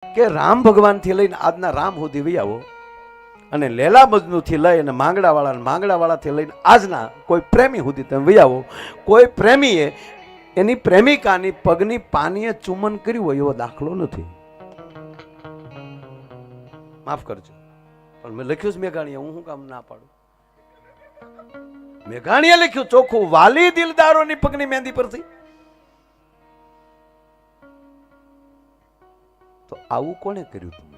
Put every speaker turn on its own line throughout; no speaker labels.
કે રામ ભગવાનથી લઈને આજના રામ સુધી વહી આવો અને લેલા મજનુથી લઈ અને માંગડાવાળાથી લઈને આજના કોઈ પ્રેમી સુધી તમે વહી આવો, કોઈ પ્રેમીએ એની પ્રેમિકાની પગની પાનીએ ચુંબન કર્યું હોય એવો દાખલો નથી. માફ કરજો પણ મેં લખ્યું છે મેઘાણીએ, હું શું કામ ના પાડું? મેઘાણીએ લખ્યું ચોખ્ખું, વાલી દિલદારોની પગની મહેંદી પરથી. તો આવું કોણે કર્યું હતું?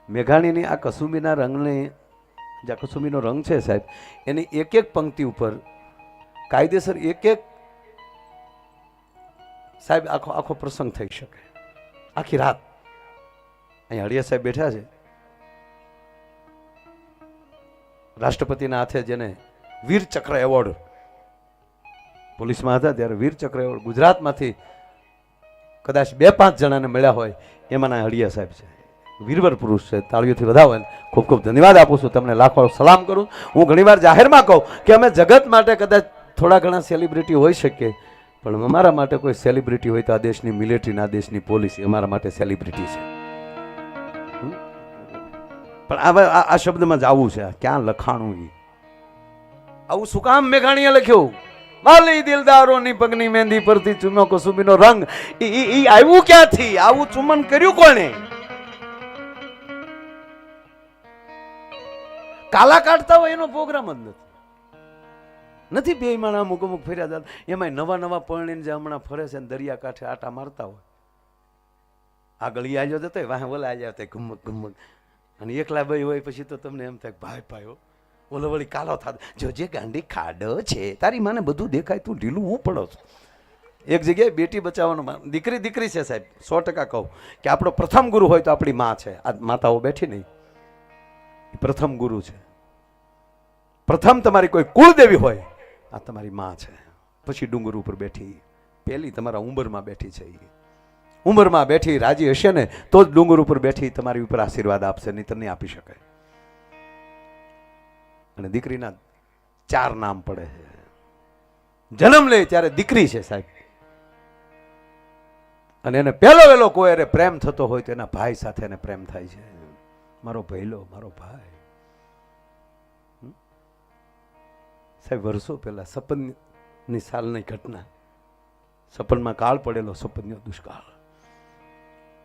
મેઘાણીની આ કસુંબીના રંગને, જે કસુંબીનો રંગ છે સાહેબ, એની એક એક પંક્તિ ઉપર કાયદેસર એક એક સાહેબ આખો પ્રસંગ થઈ શકે. આખી રાત અહીંયા હળિયા સાહેબ બેઠા છે, રાષ્ટ્રપતિના હાથે જેને વીર ચક્ર એવોર્ડ, પોલીસમાં હતા ત્યારે વીર ચક્ર એવોર્ડ ગુજરાતમાંથી કદાચ 2-5 જણાને મળ્યા હોય એમાંના હળિયા સાહેબ છે. વીરવર પુરુષ છે, તાળીઓથી વધાવો. ખૂબ ખૂબ ધન્યવાદ આપું છું તમને, લાખો સલામ કરું. હું ઘણીવાર જાહેરમાં કહું કે અમે જગત માટે કદાચ થોડા ઘણા સેલિબ્રિટી હોઈ શકીએ, પણ અમારા માટે કોઈ સેલિબ્રિટી હોય તો આ દેશની મિલિટરી, આ દેશની પોલીસ અમારા માટે સેલિબ્રિટી છે. પણ આ શબ્દમાં જ આવું છે, ક્યાં લખાણું? આવું શું કામ મેઘાણીએ લખ્યું? વાલી દિલદારોની પગની મહેંદી પરથી ચૂનો કસુંબીનો રંગ. ઈ આવ્યું ક્યાંથી? આવું ચુંબન કર્યું કોણે? કાલા કાઢતા હોય એનો પ્રોગ્રામ જ નથી. બે માણા અમુક ફર્યા હતા, એમાં નવા પરણીને જે હમણાં ફરે છે ને દરિયા કાંઠે આટા મારતા હોય, આગળ ઈ આવ્યો જતો વાહે ઓલા આવ્યા હતા ગમક ગમક, અને એકલા ભાઈ હોય પછી તો તમને એમ થાય ભાઈ પાયો ઓલો વળી કાલો થતો, જોજે ગાંડી ખાડો છે, તારી માને બધું દેખાય, તું ઢીલું હું પડો છું. એક જગ્યાએ બેટી બચાવવાનું, દીકરી છે સાહેબ, 100% કહું કે આપણો પ્રથમ ગુરુ હોય તો આપણી માં છે. આ માતાઓ બેઠી નહીં, પ્રથમ ગુરુ છે. પ્રથમ તમારી કોઈ કુળદેવી હોય આ તમારી માં છે. પછી ડુંગર ઉપર બેઠી, પેલી તમારા ઉંબરમાં બેઠી છે. ઉંમરમાં બેઠી રાજી હશે ને તો જ ડુંગર ઉપર બેઠી તમારી ઉપર આશીર્વાદ આપશે, નહીં નહીં આપી શકે. અને દીકરીના 4 નામ પડે છે. જન્મ લે ત્યારે દીકરી છે સાહેબ, અને એને પહેલો વહેલો કોઈ અરે પ્રેમ થતો હોય તો એના ભાઈ સાથે એને પ્રેમ થાય છે. મારો ભઈલો, મારો ભાઈ. સાહેબ વર્ષો પહેલા સપનની સાલની ઘટના, સપનમાં કાળ પડેલો, સપનનો દુષ્કાળ,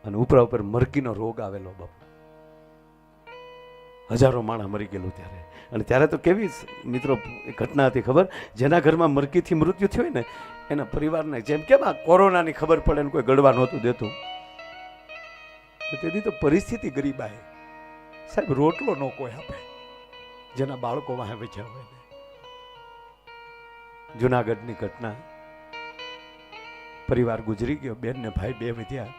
અને ઉપરા ઉપર મરકીનો રોગ આવેલો. બાપુ હજારો માણસ મરી ગયેલું ત્યારે. અને ત્યારે તો કેવી મિત્રો ઘટના હતી ખબર? જેના ઘરમાં મરકીથી મૃત્યુ થયું હોય ને એના પરિવારને જેમ કેમ આ કોરોનાની ખબર પડે ને કોઈ ગળવા નહોતું દેતું, તેથી તો પરિસ્થિતિ ગરીબ આવે સાહેબ. રોટલો નો કોઈ આપે જેના બાળકો વાહે વેચ્યા હોય ને. જુનાગઢની ઘટના, પરિવાર ગુજરી ગયો, બેન ને ભાઈ 2 વધ્યા.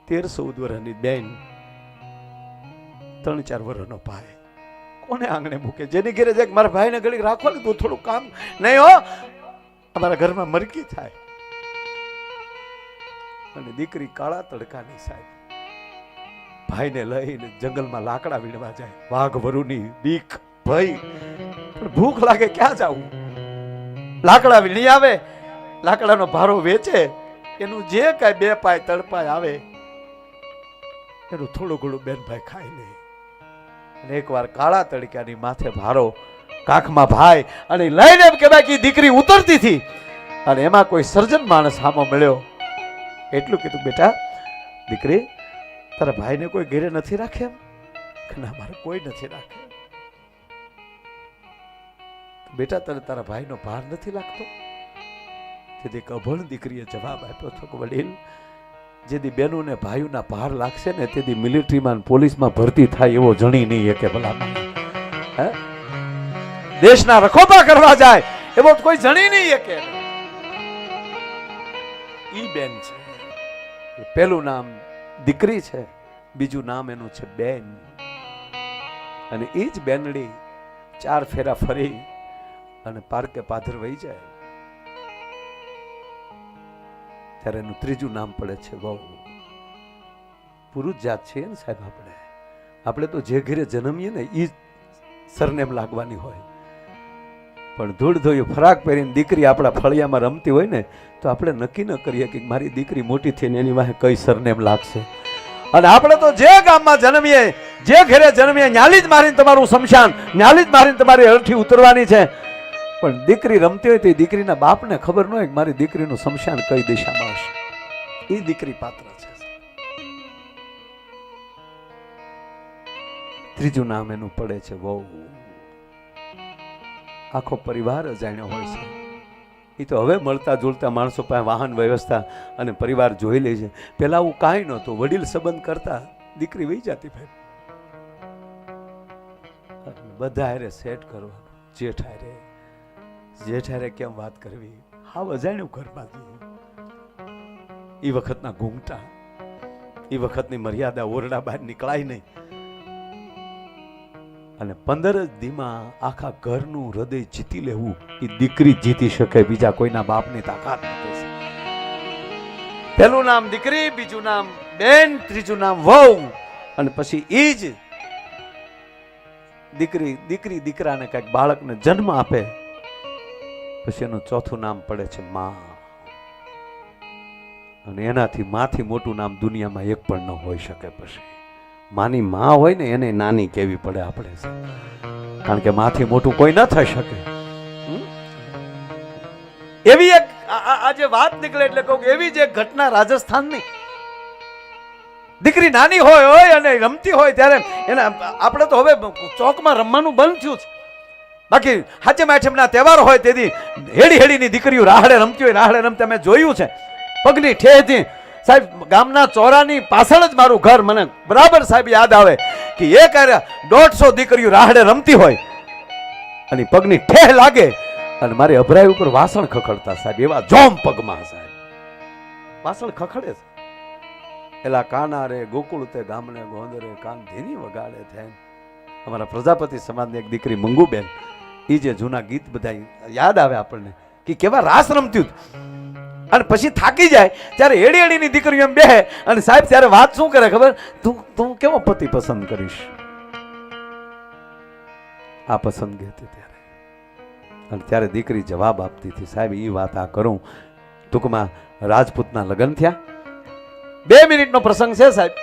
13-14 વર્ષની બેન, 3-4 વર્ષનો ભાઈ. કોને આંગણે મૂકે? જેની ઘરે જાય મારા ભાઈને ઘડીક રાખો ને, તું થોડું કામ નહીં હો, અમારા ઘરમાં મરકી થાય. અને દીકરી કાળા તડકાની સાહેબ ભાઈને લઈને જંગલમાં લાકડા વીણવા જાય. વાઘ વરુની બીક, ભય, પણ ભૂખ લાગે ક્યાં જાવું? લાકડા વીણી આવે, લાકડાનો ભારો વેચે, એનું જે કાંઈ 2 પાય તડપાય આવે એનું થોડું ઘણું બેન ભાઈ ખાઈ લે. અને એકવાર કાળા તડકાની માથે ભારો, કાખમાં ભાઈ, અને લઈને એમ કે બાકી દીકરી ઉતરતી હતી, અને એમાં કોઈ સર્જન માણસ સામો મળ્યો. એટલું કીધું, બેટા દીકરી તારા ભાઈને કોઈ ઘેરે નથી રાખે? એમ કે ના મારે કોઈ નથી રાખે. બેટા તને તારા ભાઈનો ભાર નથી લાગતો? તેથી અભણ દીકરીએ જવાબ આપ્યો હતો કે વડીલ, જેથી બહેનોને ભાઈઓના ભાર લાગશે ને તેથી મિલિટરીમાં પોલીસમાં ભરતી થાય એવો જણી નહીં કે ભલામાં, દેશના રખોપા કરવા જાય એવો કોઈ જણી નહીં કે. ઈ બેન છે, પહેલું નામ દીકરી છે, બીજું નામ એનું છે બેન. અને એ જ બેનડી 4 ફેરા ફરી અને પાર્કે પાધર વહી જાય ત્યારે એનું ત્રીજું નામ પડે છે વહુ. પુરુષ જાત છે ને સાહેબ, આપણે તો જે ઘરે જન્મીએ ને એ સરનેમ લાગવાની હોય. પણ ધૂળ ધોયું ફરાક પહેરીને દીકરી આપણા ફળિયામાં રમતી હોય ને તો આપણે નક્કી ન કરીએ કે મારી દીકરી મોટી થઈને એની વાહે કઈ સરનેમ લાગશે. અને આપણે તો જે ગામમાં જન્મીએ, જે ઘરે જન્મીએ, ન્યાલી જ મારીને તમારું શમશાન, ન્યાલી જ મારીને તમારી અરઠી ઉતરવાની છે. પણ દીકરી રમતી હોય તો એ દીકરીના બાપને ખબર ન હોય કે મારી દીકરીનું શમશાન કઈ દિશામાં હશે. એ દીકરી પાત્ર છે. ત્રીજું નામ એનું પડે છે વહુ. આખો પરિવાર અજાણ્યો હોય છે. એ તો હવે મળતા જોડતા માણસો પાસે વાહન વ્યવસ્થા અને પરિવાર જોઈ લે છે. પેલા આવું કાંઈ નહોતું. વડીલ સંબંધ કરતા દીકરી વહી જતી ભાઈ. બધા હારે સેટ કરવાનું. જેઠ હારે કેમ વાત કરવી, હાવ અજાણ્યું ઘરમાં. એ વખતના ઘૂંઘટા, એ વખતની મર્યાદા, ઓરડા બહાર નીકળાય નહીં. અને 15 જ દીમાં આખા ઘરનું હૃદય જીતી લેવું એ દીકરી જીતી શકે, બીજા કોઈના બાપની તાકાત નથી. પહેલું નામ દીકરી, બીજું નામ બેન, ત્રીજું નામ વહુ, અને પછી એ જ દીકરી દીકરાને કઈક બાળકને જન્મ આપે પછી એનું ચોથું નામ પડે છે માં. અને એનાથી માથી મોટું નામ દુનિયામાં એક પણ ન હોઈ શકે. પછી માની માં હોય ને એને નાની કેવી પડે આપણે, કારણ કે માથી મોટું કોઈ ન થઈ શકે. એવી એક આજે વાત નીકળે એટલે કહું એવી જ એક ઘટના રાજસ્થાનની. દીકરી નાની હોય અને રમતી હોય ત્યારે એને આપણે તો હવે ચોકમાં રમવાનું બંધ થયું છે. બાકી હાચમ આઠમના તહેવાર હોય તેથી હેડીની દીકરીઓ રાહડે રમતી હોય. રાહડે રમતા મેં જોયું છે. પગની ઠેહથી સાહેબ, ગામના ચોરાની પાછળ જ મારું ઘર. મને બરાબર સાહેબ યાદ આવે કે એક 150 દીકરીઓ રાહડે રમતી હોય અને પગની ઠેહ લાગે અને મારી અભરાઈ ઉપર વાસણ ખખડતા સાહેબ. એવા જોમ પગમાં સાહેબ વાસણ ખખડે છે. એલા કાના રે ગોકુળ તે ગામને ગોંદરે કાન ધીની વગાડે થેન. અમારા પ્રજાપતિ સમાજની એક દીકરી મંગુબેન, એ જે જૂના ગીત બધા યાદ આવે આપણને કે કેવા રાસ રમતી. અને પછી થાકી જાય ત્યારે હેડીની દીકરીઓ એમ બેહે અને સાહેબ ત્યારે વાત શું કરે ખબર? તું કેવો પતિ પસંદ કરીશ? આ પસંદગી હતી ત્યારે. અને ત્યારે દીકરી જવાબ આપતી હતી, સાહેબ એ વાત આ કરું. ટૂંકમાં રાજપૂતના લગ્ન થયા. 2 મિનિટનો પ્રસંગ છે સાહેબ,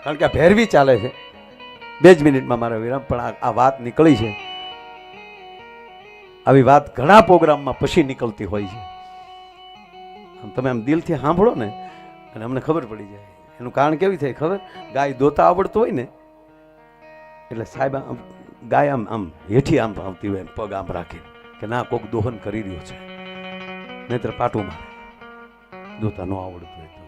કારણ કે આ ભેરવી ચાલે છે. 2 જ મિનિટમાં મારા વિરામ. પણ આ વાત નીકળી છે. આવી વાત ઘણા પ્રોગ્રામમાં પછી નીકળતી હોય છે. તમે આમ દિલથી સાંભળો ને અને અમને ખબર પડી જાય. એનું કારણ કેવી થાય ખબર? ગાય દોતા આવડતું હોય ને એટલે સાહેબ આમ ગાય આમ હેઠી આમ આવતી હોય, પગ આમ રાખીને કે ના કોક દોહન કરી રહ્યો છે, નહીતર પાટું મારે. દોતા ન આવડતું હોય તો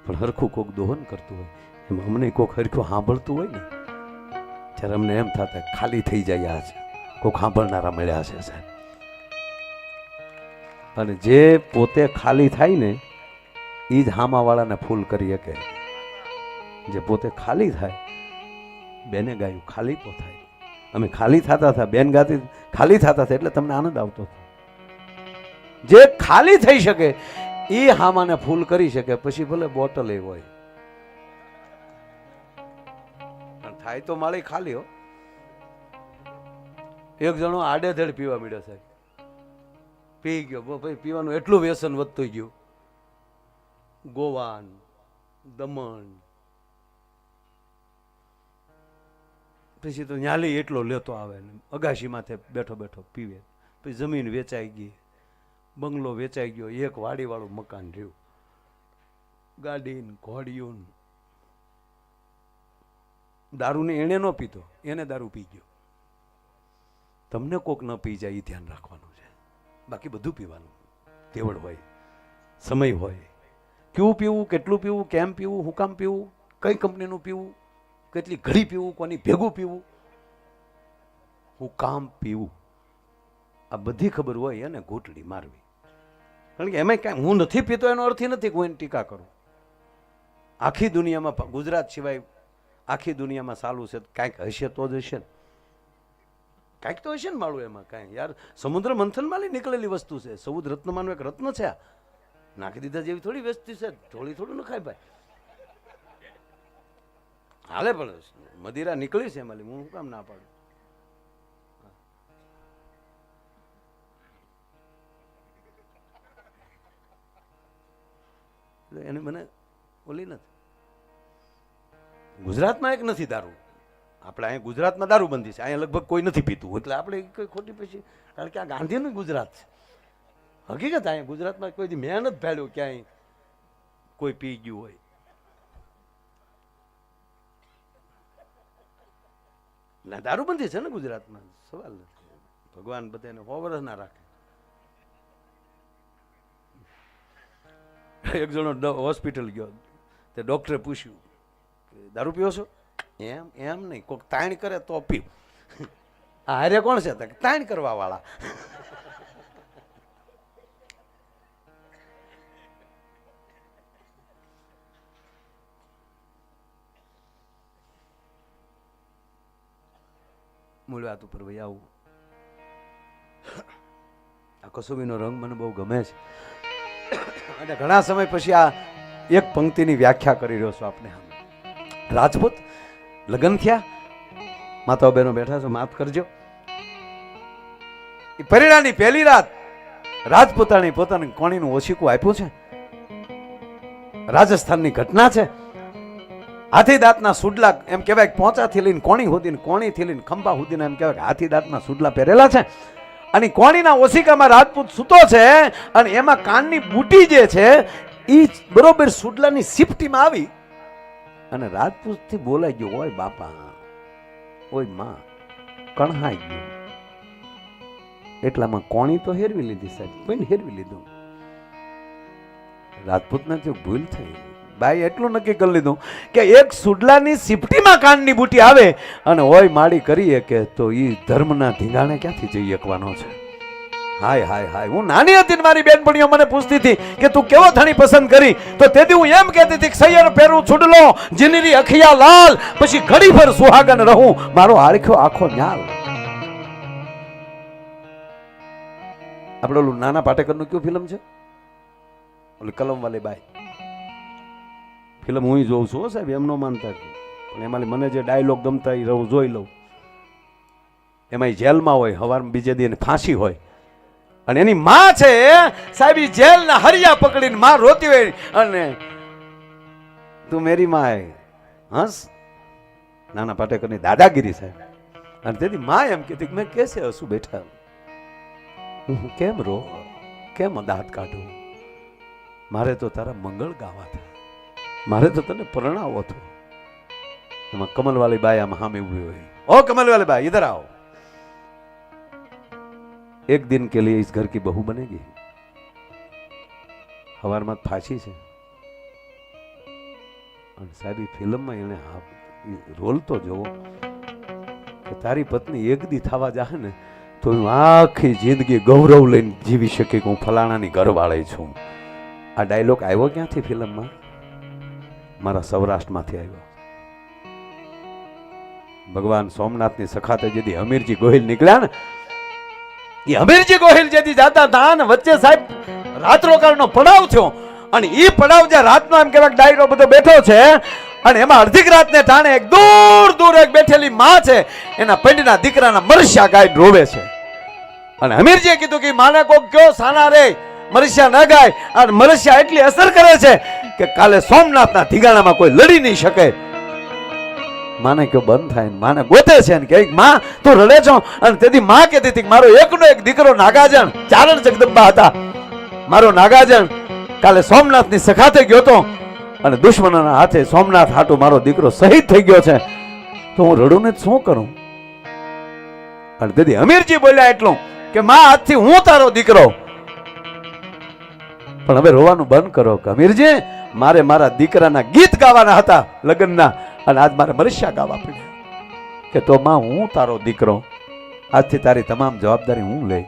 પણ હરખું કોક દોહન કરતું હોય એમાં અમને કોક હરખું સાંભળતું હોય ને ત્યારે અમને એમ થતા ખાલી થઈ જાય આ છે, કોક સાંભળનારા મળ્યા છે સાહેબ. અને જે પોતે ખાલી થાય ને એ જ હામાવાળાને ફૂલ કરી શકે. જે પોતે ખાલી થાય, બેને ગાયું ખાલી તો થાય. અમે ખાલી થતા હતા, બેન ગાતી ખાલી થતા હતા એટલે તમને આનંદ આવતો હતો. જે ખાલી થઈ શકે એ હામાને ફૂલ કરી શકે. પછી ભલે બોટલ એ હોય પણ થાય તો માળી ખાલી હો. એક જણો આડેધડ પીવા મળ્યો સાહેબ, પી ગયો ભાઈ. પીવાનું એટલું વ્યસન વધતું ગયું. ગોવાન, દમણ, પછી તો ન્યાલી એટલો લેતો આવે ને અગાશી માથે બેઠો બેઠો પીવે. પછી જમીન વેચાઈ ગઈ, બંગલો વેચાઈ ગયો, એક વાડીવાળું મકાન રહ્યું, ગાડી ઘોડિયું. દારૂને એને ન પીતો, એને દારૂ પી ગયો. તમને કોક ન પી જાય એ ધ્યાન રાખવાનું છે. બાકી બધું પીવાનું. તેવડ હોય, સમય હોય, કેવું પીવું, કેટલું પીવું, કેમ પીવું, હું કામ પીવું, કઈ કંપનીનું પીવું, કેટલી ઘડી પીવું, કોની ભેગું પીવું, હું કામ પીવું, આ બધી ખબર હોય અને ઘૂંટડી મારવી. કારણ કે એમાં કાંઈ હું નથી પીતો એનો અર્થ નથી કોઈને ટીકા કરું. આખી દુનિયામાં, ગુજરાત સિવાય આખી દુનિયામાં ચાલુ છે, કાંઈક હશે તો જ હશે ને. કાંઈક તો હશે ને માળું એમાં. કાંઈ યાર સમુદ્ર મંથનમાં નીકળેલી વસ્તુ છે. સૌદ રત્નમાંનું એક રત્ન છે. આ નાખી દીધા જેવી થોડી વસ્તુ છે. થોડું ન ખાય ભાઈ, હાલે. પણ મદિરા નીકળી છે એમાં, હું કામ ના પાડું. એને મને ઓલી નથી. ગુજરાતમાં એક નથી દારૂ. આપણે અહીંયા ગુજરાતમાં દારૂબંધી છે, અહીંયા લગભગ કોઈ નથી પીતું, એટલે આપણે કોઈ ખોટી પછી, કારણ કે આ ગાંધીનું ગુજરાત છે. હકીકત અહીંયા ગુજરાતમાં કોઈ મેં નથી ભાડ્યું ક્યાંય કોઈ પી ગયું હોય. ના દારૂબંધી છે ને ગુજરાતમાં, સવાલ નથી. ભગવાન બધાને 100 વર્ષ ના રાખે. એક જણો હોસ્પિટલ ગયો, તે ડોક્ટરે પૂછ્યું દારૂ પીવો છો? એમ નહીં, કોઈક તાણ કરે તો પીવ. આ હારે કોણ છે? તાણ કરવા વાળા. મૂળ વાત ઉપર ભાઈ આવું. આ કસુબીનો રંગ મને બહુ ગમે છે અને ઘણા સમય પછી આ એક પંક્તિની વ્યાખ્યા કરી રહ્યો છું આપને. રાજપૂત લગ્ન થયા, માતાઓ બહેનો બેઠા છો, માફ કરજો. એ પરિણાની પહેલી રાત રાજપૂતાણી પોતાની કોણીનું ઓશીકું આપ્યું છે. રાજસ્થાનની ઘટના છે. હાથી દાંતના સુડલા, એમ કહેવાય પોંચાથી લઈને કોણી સુધી, કોણીથી લઈને ખંભા સુધીના એમ કહેવાય હાથી દાંતના સુડલા પહેરેલા છે. અને કોણીના ઓશિકામાં રાજપૂત સૂતો છે અને એમાં કાનની બુટી જે છે એ બરોબર સુડલાની સિફટીમાં આવી અને રાજપૂત થી બોલાઈ ગયો, ઓય બાપા, ઓય માં, કણહાઈ ગયો. એટલામાં કોણી તો હેરવી લીધી સાહેબ, પણ હેરવી લીધું. રાજપૂતને જો ભૂલ થઈ, બાઈ એટલું નક્કી કરી લીધું કે એક સુડલાની સિફટીમાં કાનની બુટી આવે અને ઓય માડી કરીએ કે તો ઈ ધર્મના ધીંગાણે ક્યાંથી જઈ શકવાનો છે. હાય હાય હાય, હું નાની હતી ને મારી બેનપણીઓ મને પૂછતી હતી કે તું કેવો ધણી પસંદ કરી, તો તેથી હું એમ કહેતી હતી કે સૈયર પહેરું છુડલો, જીનરી અખિયા લાલ, પછી ઘડી ભર સુહાગન રહું, મારો આરખ્યો આખો ન્યાલ. આપણે ઓલું નાના પાટેકરનું કયું ફિલ્મ છે, ઓલી કલમ વાલી બાઈ ફિલ્મ હું જોઉં છું સાહેબ, એમ ન માનતા, પણ એમાં મને જે ડાયલોગ ગમતા એ રહું જોઈ લઉં. એમાં જેલમાં હોય, હવારમાં બીજે દી ફાંસી હોય અને એની માં છે સાહેબ, જેલના હરિયા પકડીને માં રોતી હોય અને તું મેરી માં હે, હસ. નાના પાટેકરની દાદાગીરી સાહેબ. અને તેથી માં એમ કહેતી કે મેં કેસે હસું બેઠા, કેમ રો, કેમ દાંત કાઢું, મારે તો તારા મંગળ ગાવા હતા, મારે તો તને પરણાવો હતો. એમાં કમલવાલી બાઈ આમ સામે ઉભી હોય, ઓ કમલવાલી બાઈ ઇધર आओ, एक दिन के लिए इस घर की बहू बनेगी. हवाરમાં ફાંસી છે અને સાહેબ ફિલ્મમાં એને રોલ તો જોવો કે તારી પત્ની એક દી થવા જાહે ને તો હું આખી જિંદગી ગૌરવ લઈને જીવી શકે કે હું ફલાણાની ઘરવાળી છું. આ ડાયલોગ આવ્યો ક્યાંથી ફિલ્મમાં? મારા સૌરાષ્ટ્રમાંથી આવ્યો. ભગવાન સોમનાથની સખાતે જેથી હમીરજી ગોહિલ નીકળ્યા ને, એ હમીરજી ગોહિલ જેથી જાતા હતા ને વચ્ચે સાહેબ રાત રોકાણનો પડાવ થયો અને એ પડાવ જે રાતનો એમ કહેવાય ડાયરો બધો બેઠો છે અને એમાં અડધી રાતને ટાણે એક દૂર દૂર એક બેઠેલી માં છે, એના પંડના દીકરાના મરસ્યા ગાય રોવે છે. અને હમીરજીએ કીધું કે માને કોક કયો સાના રે મરસ્યા ન ગાય, અને મરસ્યા એટલી અસર કરે છે કે કાલે સોમનાથના ઠીગાણામાં કોઈ લડી નહીં શકે. માને કયો બંધ થાય, માને ગોતે છે ને કે માં તું રડે છો, અને તેથી માં કહેતી હતી મારો એકનો એક દીકરો નાગાજણ, ચારણ જગદંબા હતા, મારો નાગાજણ કાલે સોમનાથની સખાતે ગયો તો અને દુશ્મનોના હાથે સોમનાથ હાટુ મારો દીકરો શહીદ થઈ ગયો છે, તો હું રડું ને શું કરું? અને તેથી હમીરજી બોલ્યા એટલું કે માં આજથી હું તારો દીકરો, પણ હવે રોવાનું બંધ કરો. હમીરજી મારે મારા દીકરાના ગીત ગાવાના હતા લગ્નના, અને આજ મારે મરસ્યા ગાવા પડ્યા કે તો માં હું તારો દીકરો, આજથી તારી તમામ જવાબદારી હું લઈ,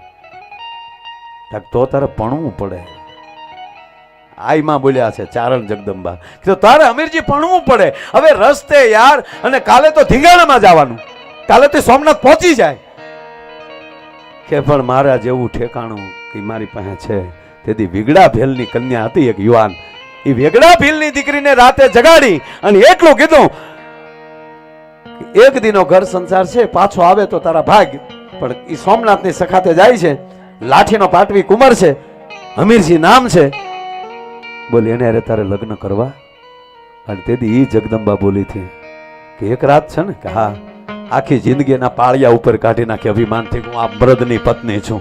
તો તારે ભણવું પડે. આઈ માં બોલ્યા છે ચારણ જગદંબા તો તારે હમીરજી ભણવું પડે. હવે રસ્તે યાર, અને કાલે તો ધીંગાણામાં જવાનું, કાલે તો સોમનાથ પહોંચી જાય કે પણ મારા જેવું ઠેકાણું કે મારી પાસે છે. તેથી વેગડા ભેલની કન્યા હતી એક યુવાન, એ વેગડા ભીલની દીકરીને રાતે જગાડી અને એટલું કીધું એક દિનો ઘર સંસાર છે, પાછો આવે તો તારા ભાગ. પણ એ સોમનાથની સખાતે જાય છે, લાઠીનો પાટવી કુંવર છે, હમીરજી નામ છે, બોલી એને અરે તારે લગ્ન કરવા? અને તેથી એ જગદંબા બોલી હતી કે એક રાત છે ને કે હા, આખી જિંદગી એના પાળિયા ઉપર કાઢી નાખી અભિમાનથી હું આ મૃદની પત્ની છું.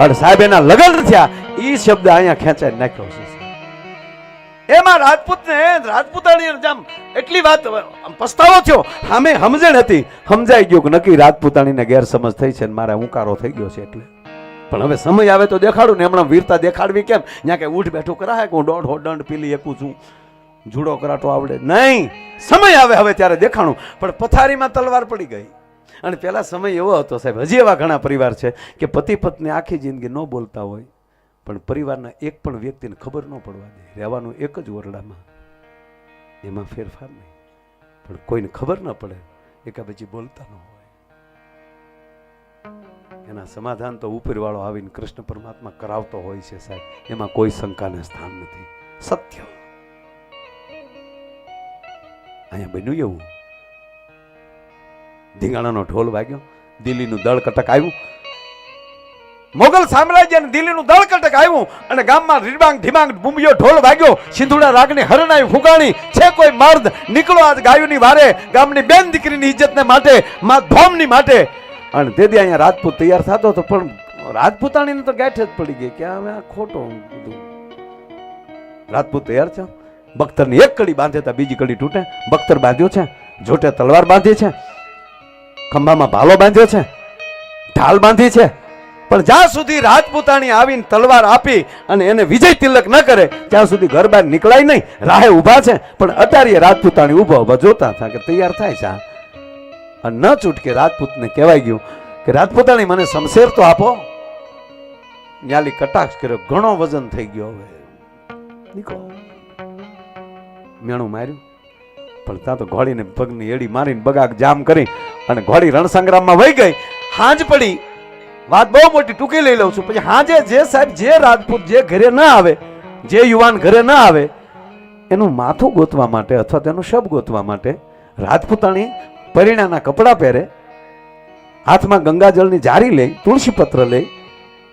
અને સાહેબ એના લગ્ન થયા એ શબ્દ અહીંયા ખેંચાઈ નાખ્યો છે. એમાં રાજપૂતને રાજપૂતાણી જામ એટલી વાત પસ્તાવો થયો. સામે સમજણ હતી, સમજાઈ ગયું કે નક્કી રાજપૂતાણીને ગેરસમજ થઈ છે ને મારા ઉકારો થઈ ગયો છે. એટલે પણ હવે સમય આવે તો દેખાડું ને. હમણાં વીરતા દેખાડવી કેમ? ત્યાં કઈ ઉઠ બેઠું કરાય કે હું દોઢ દંડ પીલી એકું છું, જુડો કરાટો આવડે નહીં. સમય આવે હવે ત્યારે દેખાણું. પણ પથારીમાં તલવાર પડી ગઈ. અને પેલા સમય એવો હતો સાહેબ, હજી એવા ઘણા પરિવાર છે કે પતિ પત્ની આખી જિંદગી ન બોલતા હોય પણ પરિવારના એક પણ વ્યક્તિને ખબર ન પડવા દે, રહેવાનું એક જ ઓરડામાં, એમાં ફેરફાર નહીં. પણ કોઈને ખબર ન પડે એકા પછી બોલતા ન હોય. એના સમાધાન તો ઉપરવાળો આવીને કૃષ્ણ પરમાત્મા કરાવતો હોય છે સાહેબ, એમાં કોઈ શંકાને સ્થાન નથી. સત્ય અહીંયા બન્યું એવું. ધીંગાણાનો ઢોલ વાગ્યો, દિલ્હીનું દળ કટક આવ્યું. મોગલ સામ્રાજ્ય અને દિલ્હીનું દળ કટક આવ્યું અને ગામમાં રીબાંગ ધીમાંગ બુંબિયો ઢોલ વાગ્યો. સિંધુડા રાગની હરણાઈ ફુગાણી. છે કોઈ મર્દ નીકળો આજ ગાયોની વારે, ગામની બેન દીકરીની ઇજ્જતને માટે, માં ધોમની માટે. અને તેથી અહીંયા રાજપૂત તૈયાર થતો હતો પણ રાજપૂતાણીને તો ગાંઠ જ પડી ગઈ કે હવે આ ખોટો. રાજપૂત તૈયાર છે, બખ્તરની એક કડી બાંધે તો બીજી કડી તૂટે. બખ્તર બાંધ્યો છે, જોટે તલવાર બાંધી છે, ખંભામાં ભાલો બાંધ્યો છે, ઢાલ બાંધી છે. પણ જ્યાં સુધી રાજપૂતાણી આવીને તલવાર આપી અને એને વિજય તિલક ન કરે ત્યાં સુધી ઘર બહાર નીકળાય નહીં. રાહે ઊભા છે પણ અટારીએ રાજપૂતાણી ઊભા ઊભા જોતા હતા કે તૈયાર થાય છે. અને ન છૂટકે રાજપૂતને કહેવાય ગયું કે રાજપૂતાણી મને શમશેર તો આપો. ન્યાલી કટાક્ષ કર્યો, ઘણો વજન થઈ ગયો, હવે નીકળો. મેણું માર્યું પણ ત્યાં તો ઘોડીને પગની એડી મારીને બગાક જામ કરી અને ઘોડી રણસંગ્રામમાં વહી ગઈ. હાંજ પડી. વાત બહુ મોટી ટૂંકી લઈ લઉં છું. પછી હાજે જે સાહેબ જે રાજપૂત જે ઘરે ના આવે, જે યુવાન ઘરે ના આવે એનું માથું ગોતવા માટે અથવા તેનું શબ ગોતવા માટે રાજપૂતાણી પરિણાના કપડાં પહેરે, હાથમાં ગંગાજળની જારી લઈ, તુલસી પત્ર લઈ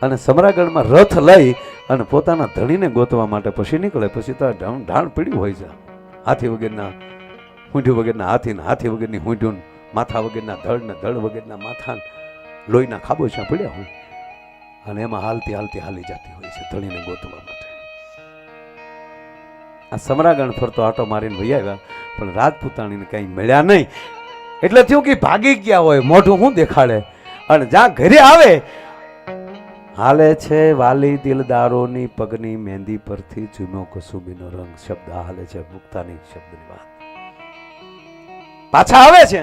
અને સમરાગઢમાં રથ લઈ અને પોતાના ધણીને ગોતવા માટે પછી નીકળે. પછી તો ઢાણ પીડ્યું હોય છે. હાથી વગેરેના હુંઢ્યું વગેરેના હાથી, હાથી વગેરેની હુંઢ્યું, માથા વગેરેના ધડ ને ધડ વગેરેના માથા, લોહીના ખાબોચા પડ્યા હોય અને એમાં હાલતી હાલતી હાલી જતી હોય છે ધણીને ગોતવા માટે. આ સમરાગણ ફરતો આટો મારીને વહી આવ્યા પણ રાજપૂતાણીને કઈ મળ્યા નહીં. એટલે થયું કે ભાગી ગયા હોય, મોઢું શું દેખાડે. અને જ્યાં ઘરે આવે હાલે છે વાલી દિલદારોની પગની મહેંદી પરથી જૂનો કસુબીનો રંગ શબ્દ હાલે છે. મુક્તાની શબ્દની વાત પાછા આવે છે.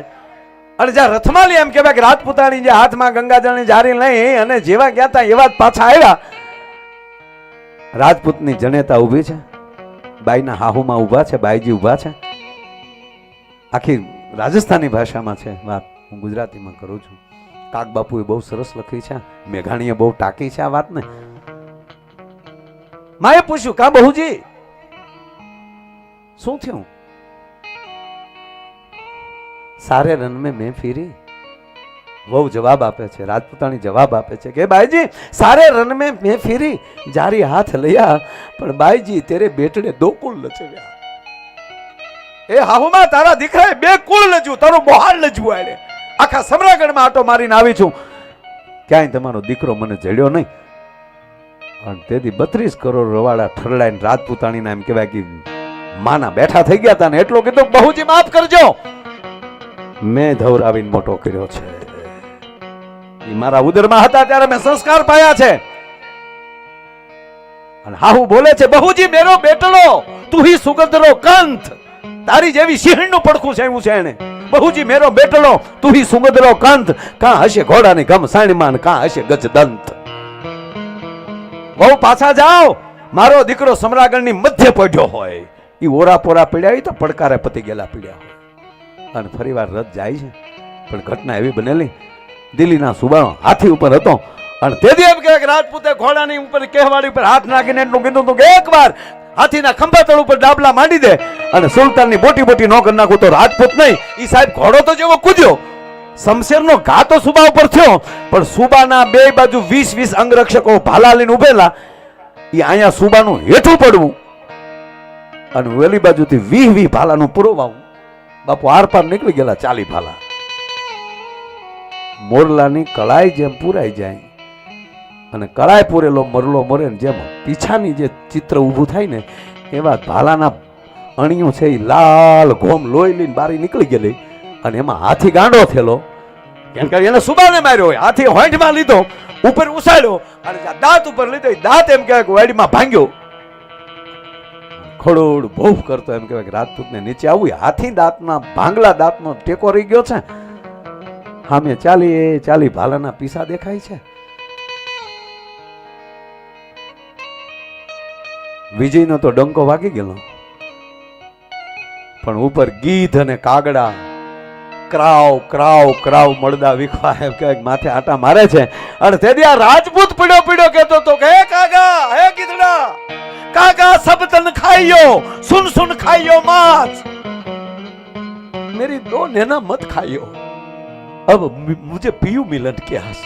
અને જ્યાં રથમાલી એમ કહેવાય કે રાજપૂતાણી જે હાથમાં ગંગાજળની જારી લઈ અને જેવા ગયા હતા એવા જ પાછા આવ્યા. રાજપૂતની જનેતા ઊભી છે, બાઈના હાહુમાં ઊભા છે, બાઈજી ઊભા છે. આખી રાજસ્થાની ભાષામાં છે વાત, હું ગુજરાતીમાં કરું છું. કાક બાપુએ બહુ સરસ લખી છે, મેઘાણીએ બહુ ટાંકી છે આ વાતને. માએ પૂછ્યું કા બહુજી શું થયું? સારે રન મેં ફીરી. વહુ જવાબ આપે છે, રાજપૂતાણી જવાબ આપે છે કે બાઈજી સારે રન મેં ફીરી, જારી હાથ લયા પણ બાઈજી તેરે બેટડે દો કુળ લચવ્યા. એ હાહુમાં તારા દીકરાએ બે કુળ લજ્યું, તારું બહાર લજવું આડે. આખા સમરાગઢમાં આટો મારીને આવી છું, ક્યાંય તમારો દીકરો મને જડ્યો નહીં. અને તેથી 32 કરોડ રવાડા ઠરડાઈને રાજપૂતાણીના એમ કહેવાય કે માના બેઠા થઈ ગયા હતા ને એટલું કીધું બહુજી માફ કરજો, મેં ધવરાવીને મોટો કર્યો છે. એ મારા ઉદરમાં હતા ત્યારે મેં સંસ્કાર પાયા છે. અને હાહુ બોલે છે બહુજી મેરો બેટલો તું હી સુગંધરો કંથ, તારી જેવી સિંહણનું પડખું છે એવું છે એને. બહુજી મેરો બેટલો તું હી સુગંધરો કંથ, કાં હશે ઘોડાની ગમ સાણીમાન, કાં હશે ગજદંત. બહુ પાછા જાઓ, મારો દીકરો સમરાગણની મધ્ય પડ્યો હોય. એ ઓરા પોરા પીડ્યા હોય તો પડકારે પતી ગયેલા પીડ્યા હોય. અને ફરી વાર રથ જાય છે પણ ઘટના એવી બનેલી, દિલ્હીના સુબાનો હાથી ઉપર હતો અને તેથી એમ કે રાજપૂતે ઘોડાની ઉપર કહેવાડી ઉપર હાથ નાખીને એટલું કીધું હતું કે એકવાર હાથીના ખંભા તળ ઉપર ડાબલા માંડી દે અને સુલતાનની બોટી બોટી નો કરી નાખું તો રાજપૂત નહીં. એ સાહેબ ઘોડો તો જેવો કૂદ્યો, શમશેરનો ઘા તો સુબા ઉપર થયો પણ સુબાના બે બાજુ 20 અંગરક્ષકો ભાલા લઈને ઉભેલા. એ અહીંયા સુબાનું હેઠું પડવું અને વેલી બાજુથી 20 ભાલાનું પુરવાવું. બાપુ આર પાર નીકળી ગયેલા 40 ભાલા. મોરલાની કળાઈ જેમ પૂરાઈ જાય અને કળાઈ પૂરેલો મરલો મરે ને જેમ પીછાની જે ચિત્ર ઊભું થાય ને એવા ભાલાના અણિયું છે એ લાલ ઘોમ લોહી લઈને બારી નીકળી ગયેલી. અને એમાં હાથી ગાંડો થયેલો, કેમ કે એને સુબાને માર્યો હોય. હાથી હોંઠમાં લીધો, ઉપર ઉછાળ્યો અને દાંત ઉપર લીધો. દાંત એમ કહેવાય કે વાડીમાં ભાંગ્યો. ખડોડ ભોફ કરતો એમ કહેવાય કે રાજપૂતને નીચે આવવું. હાથી દાંતના ભાંગલા દાંતનો ટેકો રહી ગયો છે. સામે 40 ભાલાના પીસા દેખાય છે. વિજયનો તો ડંકો વાગી ગયેલો, પણ ઉપર ગીધ અને કાગડા ક્રાવ ક્રાવ ક્રાવ મળદા વિખવા એમ કહેવાય માથે આટા મારે છે. અને તેથી આ રાજપૂત પીડ્યો કહેતો તો કે હે કાગા, હે ગીધડા, કાગા સબ તન ખાઈયો, સુન સુન ખાઈયો માસ, मेरी दो नैना मत खाइयो, अब मुझे पियू मिलन के आस.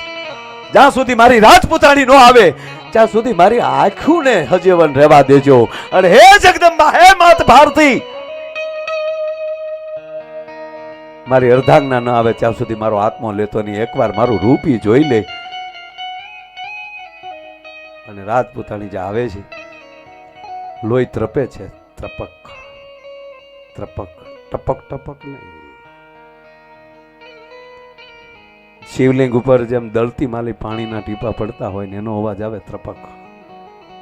જ્યાં સુધી મારી રાજપૂતાણી નો આવે ત્યાં સુધી મારી આંખું ને હજીવન રહેવા દેજો. અને હે જગદંબા, હે માત ભારતી, મારી અર્ધાંગના ન આવે ત્યાં સુધી મારો આત્મો લેતો નહીં. એકવાર મારું રૂપી જોઈ લે. અને રાજપૂતાણી જે આવે છે લોહી ત્રપે છે, ત્રપક ત્રપક, ટપક ટપક નહીં. શિવલિંગ ઉપર જેમ દળતી માલી પાણીના ટીપા પડતા હોય ને એનો અવાજ આવે, ત્રપક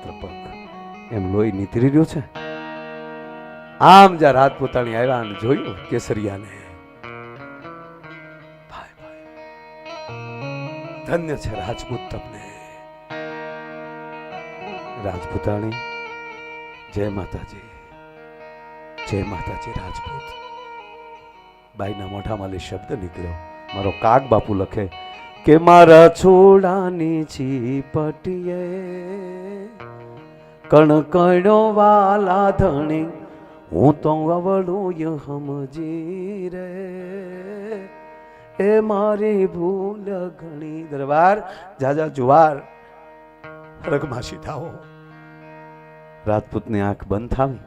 ત્રપક, એમ લોહી નીતરી રહ્યું છે. આમ જ્યાં રાજપૂતાણી આવ્યા અને જોયું કેસરિયાને, ધન્ય છે રાજપૂત તમને. રાજપૂતાણી, જય માતાજી, જય માતાજી. રાજપૂત બાઈના મોઢામાં શબ્દ નીકળ્યો. મારો કાગ બાપુ લખે કે મારા છોડાની છીપટીએ કણકણો વાલા ધણી, હું તો અવળું સમજી રે, એ મારી ભૂલ ઘણી. દરબાર જાજા જુવાર રગમાસી થાઓ. રાજપૂતની આંખ બંધ થાવી,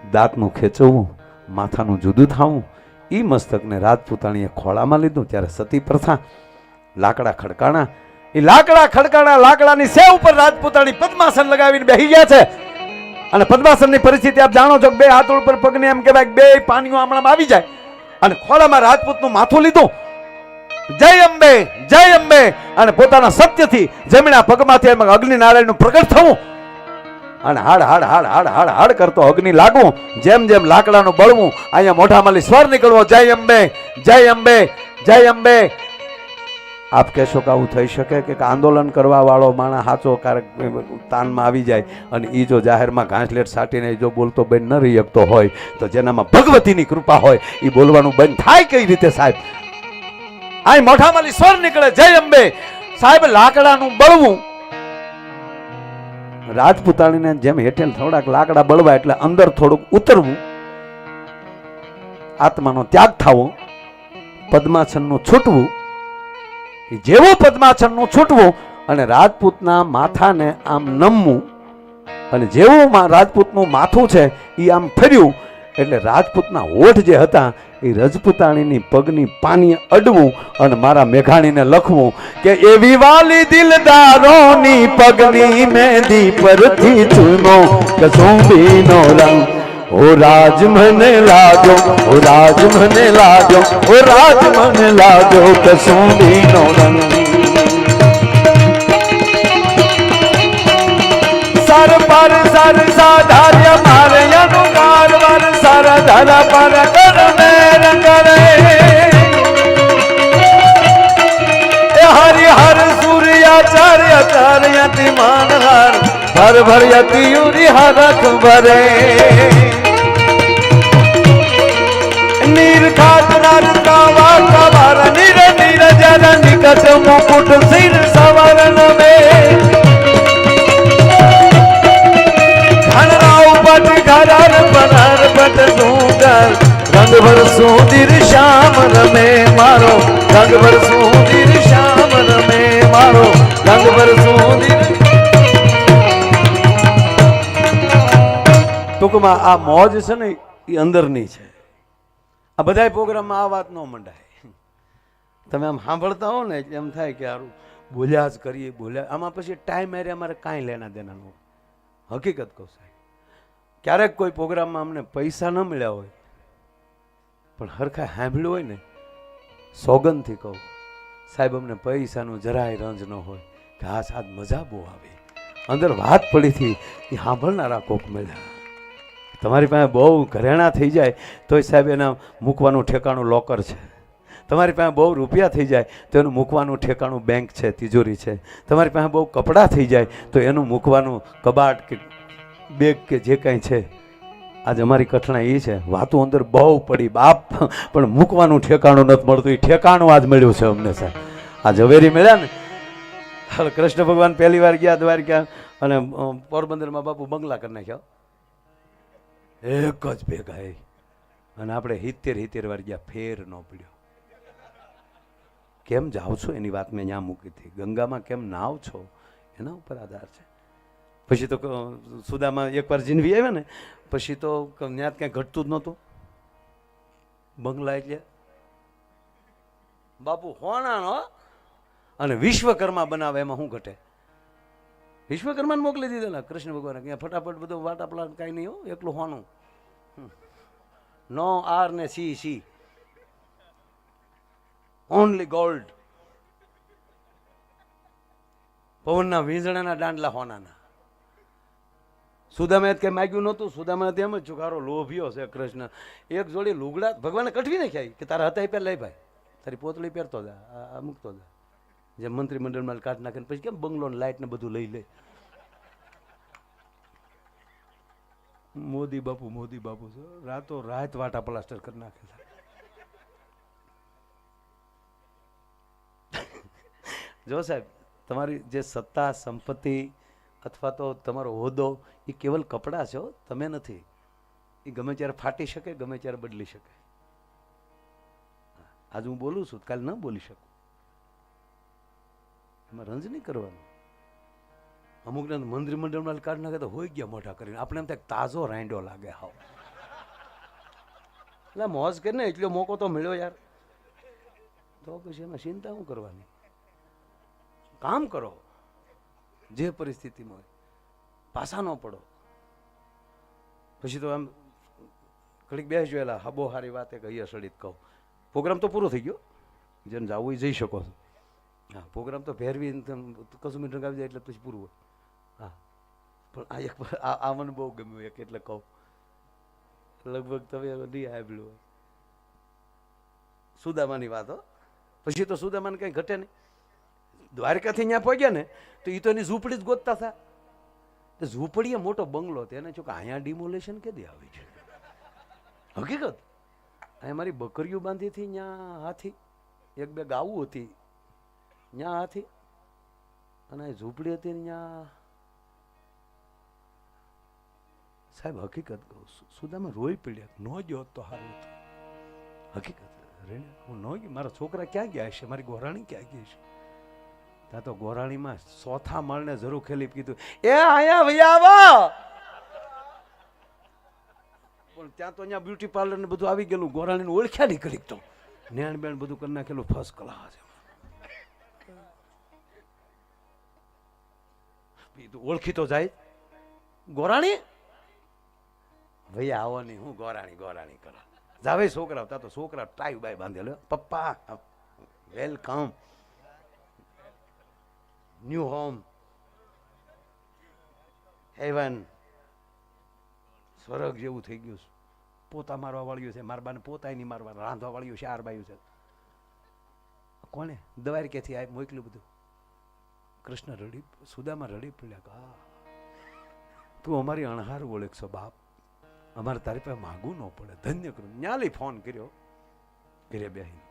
દાંતનું ખેંચવું, માથાનું જુદું થાવું. ઈ મસ્તકને રાજપૂતાણીએ ખોળામાં લીધું. ત્યારે સતી પ્રથા, લાકડા ખડકાણા. એ લાકડા ખડકાણા લાકડાની સેવ ઉપર રાજપૂતાણી પદ્માસન લગાવીને બેહી ગયા છે. અને પદ્માસનની પરિસ્થિતિ આપ જાણો છો, બે હાથ ઉપર પગને એમ કહેવાય બે પાણીઓ આમણામાં આવી જાય. અને ખોળામાં રાજપૂતનું માથું લીધું. જય અંબે, જય અંબે, અને પોતાના સત્યથી જમણા પગમાંથી એમાં અગ્નિ નારાયણનું પ્રગટ થવું. અને હાડ હાડ હાડ હાડ હાડ હાડ કરતો અગ્નિ લાગવું. જેમ જેમ લાકડાનું બળવું, અહીંયા મોઢામાંથી સ્વર નીકળવો, જય અંબે, જય અંબે, જય અંબે. આપ કહેશો કે આવું થઈ શકે કે આંદોલન કરવા વાળો માણસ સાચો ક્યારેક તાનમાં આવી જાય અને એ જો જાહેરમાં ઘાસલેટ સાટીને જો બોલતો બંધ ન રહી શકતો હોય તો જેનામાં ભગવતીની કૃપા હોય એ બોલવાનું બંધ થાય કઈ રીતે સાહેબ? આ મોઢામાંથી સ્વર નીકળે, જય અંબે. સાહેબ લાકડાનું બળવું, રાજપૂતાણીને જેમ હેઠેલ થોડાક લાકડા બળવા એટલે અંદર થોડુંક ઉતરવું, આત્માનો ત્યાગ થવો, પદ્માસનનું છૂટવું. જેવું પદ્માસનનું છૂટવું અને રાજપૂતના માથાને આમ નમવું, અને જેવું રાજપૂતનું માથું છે એ આમ ફર્યું એટલે રાજપૂતના હોઠ જે હતા એ રજપૂતાણીની પગની પાની અડવું અને મારા મેઘાણીને લખવું કે એવી વાલી દિલદારોની પગની મેંદી પરથી ચૂનો કસુંબીનો રંગ, ઓ રાજ મને લાગ્યો, ઓ રાજ મને લાગ્યો, ઓ રાજ મને લાગ્યો કસુંબીનો રંગ. સર પર સર સાધાર્ય મારે અનુકાર વર સર ધર પર કરને રંગ રે, હરિ હર સૂર્યાચાર્ય ચાર્યતિ માન હર ભર ભર યતિ યુરી હરખ ભરે, નીરખાત નર કાવા કવાર નિર નિર જર નિકટ મુકુટ સિર સવરણ મે, ઘરાર પરાર પટ ડુંગર રંગ ભર સુધીર શ્યામ રમે મારો, રંગ ભર સુધીર શ્યામ રમે મારો, રંગ ભર સુધીર. ટૂંકમાં ટૂંકમાં આ મોજ છે ને એ અંદરની છે. આ બધા પ્રોગ્રામમાં આ વાત ન મંડાય. તમે આમ સાંભળતા હો ને એમ થાય કે સારું બોલ્યા જ કરીએ બોલ્યા, આમાં પછી ટાઈમ એરે અમારે કાંઈ લેના દેના ન હોય. હકીકત કહું સાહેબ, ક્યારેક કોઈ પ્રોગ્રામમાં અમને પૈસા ન મળ્યા હોય પણ હરખા સાંભળ્યું હોય ને, સોગંદથી કહું સાહેબ અમને પૈસાનું જરાય રંજ ન હોય કે હા સાદ મજા બહુ આવે, અંદર વાત પડી હતી એ સાંભળનારા કોક મળ્યા. તમારી પાસે બહુ ઘરેણા થઈ જાય તોય સાહેબ એના મૂકવાનું ઠેકાણું લોકર છે. તમારી પાસે બહુ રૂપિયા થઈ જાય તો એનું મૂકવાનું ઠેકાણું બેંક છે, તિજોરી છે. તમારી પાસે બહુ કપડાં થઈ જાય તો એનું મૂકવાનું કબાટ કે બેગ કે જે કાંઈ છે. આજ અમારી કઠણા એ છે, વાતો અંદર બહુ પડી બાપ, પણ મૂકવાનું ઠેકાણું નથી મળતું. એ ઠેકાણું આજ મળ્યું છે અમને સાહેબ. આ ઝવેરી મળ્યા ને, કૃષ્ણ ભગવાન પહેલી વાર ગયા દ્વારકા અને પોરબંદરમાં બાપુ બંગલા કરી નાખ્યા એક જ ભેગા. અને આપણે 70 વાર ગયા, ફેર ન પડ્યો. કેમ જાઓ છો એની વાત મેં ત્યાં મૂકી હતી. ગંગામાં કેમ નાવ છો એના ઉપર આધાર છે. પછી તો સુદામાં એકવાર જીનવી આવ્યા ને પછી તો ત્યાં ક્યાંય ઘટતું જ નહોતું. બંગલા એટલે બાપુ હોનાનો અને વિશ્વકર્મા બનાવે એમાં શું ઘટે? વિશ્વકર્માને મોકલી દીધેલા કૃષ્ણ ભગવાન ક્યાં ફટાફટ બધું વાટા પલાટ કાંઈ નહીં હો, એકલું હોનું. નો આર ને સી ઓનલી ગોલ્ડ. પવનના વીંઝણાના દાંડલા હોનાના. સુદામે કઈ માગ્યું નહોતું. સુદામા એમ જ ચુકારો લોભ્યો છે કૃષ્ણ. એક જોડી લુગડા ભગવાને કઠવી નાખ્યા કે તારા હતા એ પહેલા લઈ ભાઈ, તારી પોતળી પહેરતો જા, આ મૂકતો જા. જે મંત્રીમંડળમાં કાઢ નાખે પછી કેમ બંગલો ને લાઈટ ને બધું લઈ લે. મોદી બાપુ છે, રાતો રાત વાટા પ્લાસ્ટર કરી નાખે છે. જો સાહેબ તમારી જે સત્તા સંપત્તિ અથવા તો તમારો હોદ્દો એ કેવલ કપડાં છે, તમે નથી. એ ગમે ત્યારે ફાટી શકે, ગમે ત્યારે બદલી શકે. આજ હું બોલું છું કાલે ન બોલી શકું, એમાં રંજ નહીં કરવાનું. અમુકને મંત્રીમંડળમાં કાઢ નાખે તો હોય ગયા મોટા કરીને, આપણે એમ થાય તાજો રાંડો લાગે. હાવ એટલે મોજ કરીને એટલો મોકો તો મળ્યો યાર, તો પછી એમાં ચિંતા શું કરવાની? કામ કરો જે પરિસ્થિતિમાં હોય, પાછા ન પડો. પછી તો આમ ઘડીક બેસી જોયેલા હબો હારી વાત એક અહીંયા સડિત કહું. પ્રોગ્રામ તો પૂરો થઈ ગયો, જેને જવું એ જઈ શકો છો. હા, પ્રોગ્રામ તો ફેરવી કશું મીટર આવી જાય એટલે પછી પૂરું હોય. હા, પણ આ એક આ મને બહુ ગમ્યું એક, એટલે કહું લગભગ તમે નહીં આવ્યું હોય. સુદામાની વાત હો. પછી તો સુદામાને કંઈ ઘટે નહીં. દ્વારકાથી ત્યાં પહોંચ્યા ને તો એ તો એની ઝૂંપડી જ ગોતતા હતા. ઝૂંપડીએ મોટો બંગલો હતો, એને જો કે અહીંયા ડિમોલેશન કે દે આવી છે. હકીકત અહીંયા મારી બકરીઓ બાંધી હતી, ત્યાં હાથી એક બે ગાવું હતી, ત્યાં હાથી, અને ઝૂંપડી હતી ત્યાં. સાહેબ હકીકત કહું, સુદામાં રોઈ પડ્યા, ન ગયો તો સારું હતું. હકીકત હું ન ગયો. મારા છોકરા ક્યાં ગયા છે, મારી ગોરાણી ક્યાં ગઈ છે? ત્યાં તો ગોરાણીમાં ચોથા માળને જરૂર ખેલી કીધું એ અહીંયા વૈયા આવો. પણ ત્યાં તો અહીંયા બ્યુટી પાર્લર ને બધું આવી ગયેલું, ગોરાણીને ઓળખ્યા નહીં કરી તો નેણ બેણ બધું કરી નાખેલું ફર્સ્ટ ક્લાસ. ઓળખી તો જાય ગોરાણી ભૈયા આવો નહીં, હું ગોરાણી કરો જાવે છોકરા. તા તો છોકરા ટાઈ બાય બાંધેલો, પપ્પા વેલકમ ન્યુ હોમ હેવન, સ્વર્ગ જેવું થઈ ગયું. પોતા મારવા વાળ્યું છે, મારા બાને પોતાય નહીં મારવા, રાંધવા વાળ્યું છે, 4 બાયું છે. કોને દ્વારકેથી આ મોકલ્યું બધું? કૃષ્ણ રડી, સુદામાં રડી પડ્યા. હા, તું અમારી અણહાર ઓળખશો બાપ, અમારે તારી પાસે માગવું ન પડે, ધન્ય કરું. ન્યાલી ફોન કર્યો ઘરે બેહીને,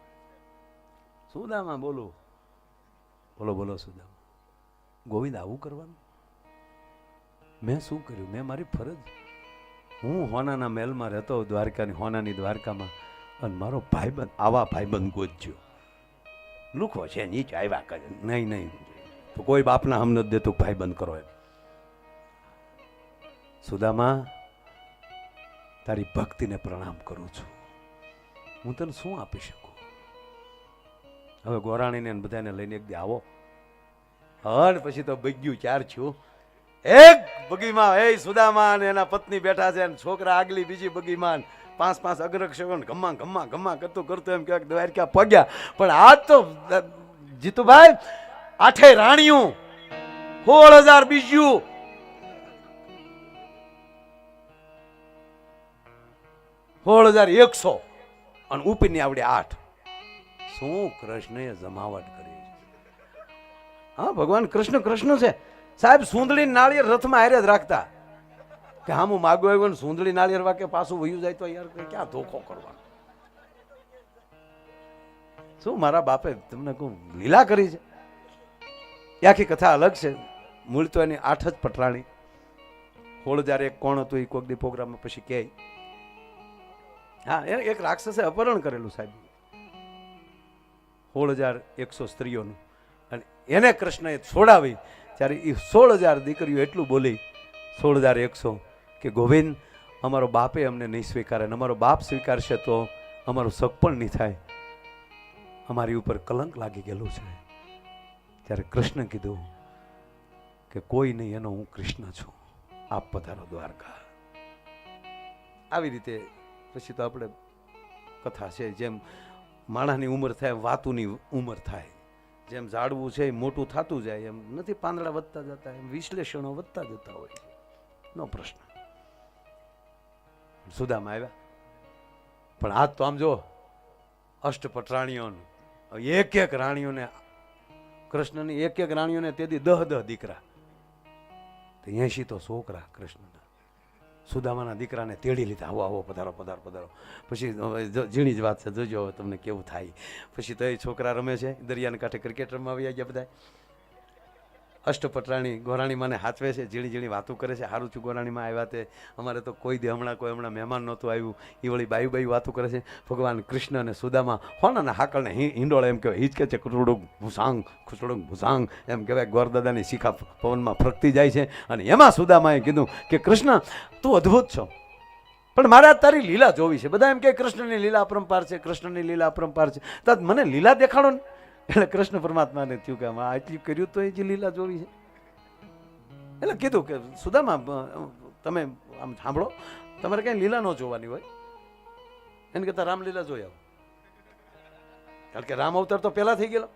સુદામા બોલો સુદામા. ગોવિંદ આવું કરવાનું? મેં શું કર્યું? મેં મારી ફરજ. હું હોનાના મહેલમાં રહેતો, દ્વારકાની હોનાની દ્વારકામાં, અને મારો ભાઈબંધ આવા ભાઈબંધ ગોતજો. લુખો છે નીચે આવ્યા કરે, નહીં તો કોઈ બાપના હમ નથી દેતું ભાઈબંધ કરો એમ. સુદામા તારી ભક્તિને પ્રણામ કરું છું. હું તને શું આપી શકું? હવે ગોરાણીને બધાને લઈને એક દી આવો. હર પછી તો બગ્યું ચાર છું. એક બગીમાં એ સુદામા ને એના પત્ની બેઠા છે, છોકરા આગલી બીજી બગીમાં 5 અગ્રક્ષકો ગમ્મા ગમ્મા ગમ્મા કરતું કરતું એમ કહેવાય દ્વારકા પગ્યા. પણ આજ તો જીતુભાઈ 8 રાણીઓ 16,000 બીજ્યું, $16,100 અને ઉપરની આવડે 8. શું કૃષ્ણએ જમાવટ કરી! હા, ભગવાન કૃષ્ણ કૃષ્ણ છે સાહેબ. સુંદડી નાળિયેર રથમાં હારે જ રાખતા કે હા હું માગો આવ્યો ને સુંદડી નાળિયેર વાકે પાછું વયું જાય તો યાર ક્યાં ધોખો કરવાનો? શું મારા બાપે તમને કહું લીલા કરી છે. એ આખી કથા અલગ છે. મૂળ તો એની 8 જ પટરાણી. 16,001 કોણ હતું એ કોક દી પ્રોગ્રામમાં પછી કહે. હા, એક રાક્ષસે અપહરણ કરેલું સાહેબ 16,100 સ્ત્રીઓનું, અને એને કૃષ્ણએ છોડાવી ત્યારે એ 16,000 દીકરીઓ એટલું બોલી 16,100 કે ગોવિંદ અમારો બાપે અમને નહીં સ્વીકારે, અમારો બાપ સ્વીકારશે તો અમારું શક પણ નહીં થાય, અમારી ઉપર કલંક લાગી ગયેલું છે. ત્યારે કૃષ્ણ કીધું કે કોઈ નહીં, એનો હું કૃષ્ણ છું, આપ પધારો દ્વારકા. આવી રીતે પછી તો આપણે કથા છે. જેમ માણસની ઉંમર થાય વાતુની ઉંમર થાય, જેમ ઝાડવું છે એ મોટું થતું જાય એમ નથી પાંદડા વધતા જતા, એમ વિશ્લેષણો વધતા જતા હોય. નો પ્રશ્ન. સુદામા આવ્યા, પણ આજ તો આમ જો અષ્ટપટ રાણીઓનું એક રાણીઓને, કૃષ્ણની એક રાણીઓને તેથી 10 દીકરા, 80 તો છોકરા કૃષ્ણના. સુદામાના દીકરાને તેડી લીધા, આવો આવો પધારો પધારો પધારો. પછી ઝીણી જ વાત છે, જોજો હવે તમને કેવું થાય. પછી તો એ છોકરા રમે છે, દરિયાના કાંઠે ક્રિકેટ રમવા આવી ગયા બધા. અષ્ટપટરાણી ગોરાણીમાને હાથવે છે, ઝીણી ઝીણી વાતો કરે છે. સારું થયું ગોરાણીમાં આવ્યા તે, અમારે તો કોઈ દી હમણાં મહેમાન નહોતું આવ્યું. એ વળી બાયું વાતો કરે છે. ભગવાન કૃષ્ણ અને સુદામા હોનાના હાકળને હિંડોળે એમ કહેવાય, હિંચકે છે ખુસડુંગ ભૂસાંગ એમ કહેવાય. ગોરદાદાની શિખા પવનમાં ફરકતી જાય છે. અને એમાં સુદામાએ કીધું કે કૃષ્ણ તું અદ્ભુત છો, પણ મારે તારી લીલા જોવી છે. બધા એમ કે કૃષ્ણની લીલા અપરંપાર છે, કૃષ્ણની લીલા અપરંપાર છે, તો મને લીલા દેખાડો ને. એટલે કૃષ્ણ પરમાત્માને થયું કે આમાં આટલું કર્યું તો એ જે લીલા જોવી છે. એટલે કીધું કે સુદામા તમે આમ સાંભળો, તમારે કઈ લીલા ન જોવાની હોય, એને કરતા રામલીલા જોઈ આવો. કારણ કે રામ અવતાર તો પહેલા થઈ ગયેલો,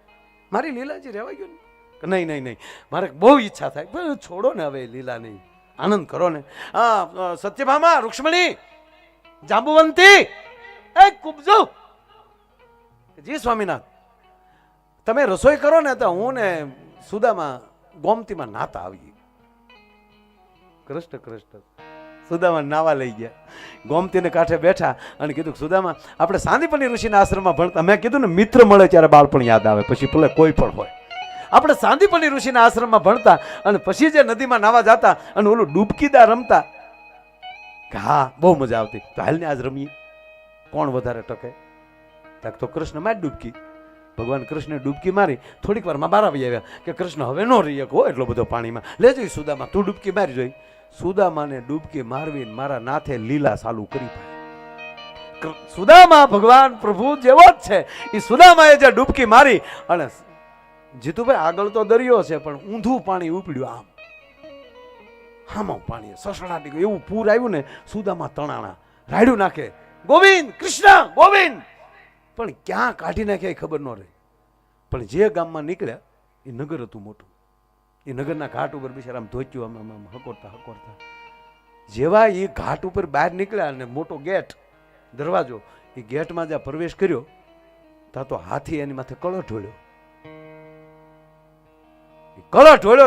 મારી લીલા જે રહેવાઈ ગયો ને. નહીં મારે બહુ ઈચ્છા થાય, છોડો ને હવે લીલા નહીં, આનંદ કરો ને. હા, સત્યભામા, રૂક્ષ્મણી, જાંબુવંતી, એ કુબજો, જી સ્વામિનાથ, તમે રસોઈ કરો ને તો હું ને સુદામા ગોમતીમાં નાતા આવીએ. કૃષ્ણ સુદામા નાવા લઈ ગયા, ગોમતીને કાંઠે બેઠા અને કીધું સુદામા આપણે સાંદીપની ઋષિના આશ્રમમાં ભણતા. મેં કીધું ને મિત્ર મળે ત્યારે બાળપણ યાદ આવે, પછી ભલે કોઈ પણ હોય. આપણે સાંદીપની ઋષિના આશ્રમમાં ભણતા અને પછી જે નદીમાં નાવા જતા અને ઓલું ડૂબકીદાર રમતા, કે હા બહુ મજા આવતી. તો હાલને આજ રમીએ, કોણ વધારે ટકે? તો કૃષ્ણ માં ડૂબકી. ભગવાન કૃષ્ણે ડૂબકી મારી, થોડીક વારમાં બહાર આવી આવ્યા કે કૃષ્ણ હવે નો રહી શકો એટલો બધો પાણીમાં, લે જોઈ સુદામા તું ડૂબકી મારી જોઈ. સુદામાને ડૂબકી મારવી મારા નાથે લીલા ચાલુ કરી. સુદામા ભગવાન પ્રભુ જેવો જ છે. એ સુદામાએ જે ડૂબકી મારી, અને જીતુભાઈ આગળ તો દરિયો છે પણ ઊંધું પાણી ઉપડ્યું, આમ પાણી સસડાટી ગયું, એવું પૂર આવ્યું ને. સુદામા તણાણા, રાડ્યું નાખે, ગોવિંદ કૃષ્ણ ગોવિંદ, પણ ક્યાં કાઢી નાખ્યા એ ખબર ન રહી. પણ જે ગામમાં નીકળ્યા એ નગર હતું મોટું. એ નગરના ઘાટ ઉપર બિચારા આમ ધોચ્યું, આમ હકોરતા જેવા એ ઘાટ ઉપર બહાર નીકળ્યા અને મોટો ગેટ દરવાજો, એ ગેટમાં જ્યાં પ્રવેશ કર્યો ત્યાં તો હાથી એની માથે કળો ઢોળ્યો.